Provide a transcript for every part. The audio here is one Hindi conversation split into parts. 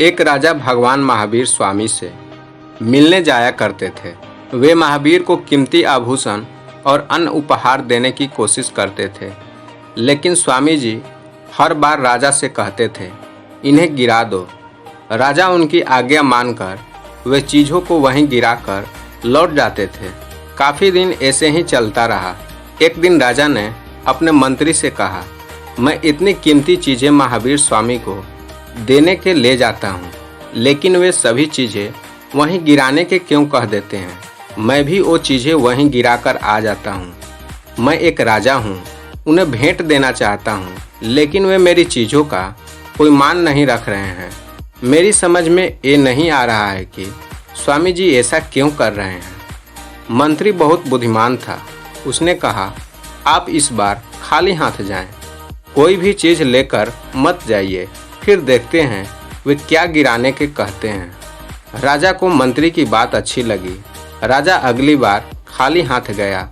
एक राजा भगवान महावीर स्वामी से मिलने जाया करते थे। वे महावीर को कीमती आभूषण और अन्य उपहार देने की कोशिश करते थे, लेकिन स्वामी जी हर बार राजा से कहते थे, इन्हें गिरा दो। राजा उनकी आज्ञा मानकर वे चीज़ों को वहीं गिराकर लौट जाते थे। काफ़ी दिन ऐसे ही चलता रहा। एक दिन राजा ने अपने मंत्री से कहा, मैं इतनी कीमती चीज़ें महावीर स्वामी को देने के ले जाता हूँ, लेकिन वे सभी चीज़ें वहीं गिराने के क्यों कह देते हैं। मैं भी वो चीज़ें वहीं गिराकर आ जाता हूँ। मैं एक राजा हूँ, उन्हें भेंट देना चाहता हूँ, लेकिन वे मेरी चीज़ों का कोई मान नहीं रख रहे हैं। मेरी समझ में ये नहीं आ रहा है कि स्वामी जी ऐसा क्यों कर रहे हैं। मंत्री बहुत बुद्धिमान था। उसने कहा, आप इस बार खाली हाथ जाएं, कोई भी चीज़ लेकर मत जाइए, फिर देखते हैं वे क्या गिराने के कहते हैं। राजा को मंत्री की बात अच्छी लगी। राजा अगली बार खाली हाथ गया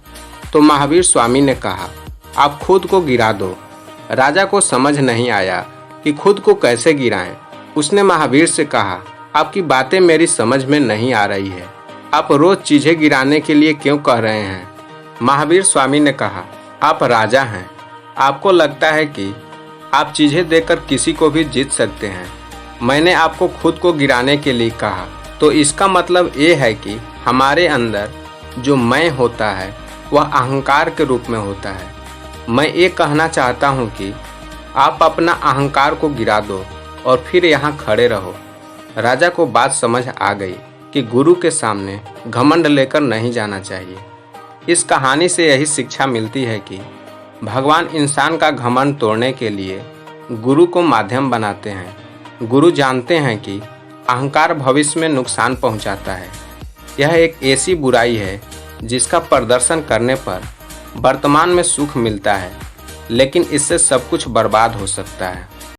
तो महावीर स्वामी ने कहा, आप खुद को गिरा दो। राजा को समझ नहीं आया कि खुद को कैसे गिराएं। उसने महावीर से कहा, आपकी बातें मेरी समझ में नहीं आ रही है। आप रोज़ चीज़ें गिराने के लिए क्यों कह रहे हैं। महावीर स्वामी ने कहा, आप राजा हैं, आपको लगता है कि आप चीज़ें देकर किसी को भी जीत सकते हैं। मैंने आपको खुद को गिराने के लिए कहा, तो इसका मतलब ये है कि हमारे अंदर जो मैं होता है वह अहंकार के रूप में होता है। मैं ये कहना चाहता हूँ कि आप अपना अहंकार को गिरा दो और फिर यहाँ खड़े रहो। राजा को बात समझ आ गई कि गुरु के सामने घमंड लेकर नहीं जाना चाहिए। इस कहानी से यही शिक्षा मिलती है कि भगवान इंसान का घमंड तोड़ने के लिए गुरु को माध्यम बनाते हैं। गुरु जानते हैं कि अहंकार भविष्य में नुकसान पहुंचाता है। यह एक ऐसी बुराई है जिसका प्रदर्शन करने पर वर्तमान में सुख मिलता है, लेकिन इससे सब कुछ बर्बाद हो सकता है।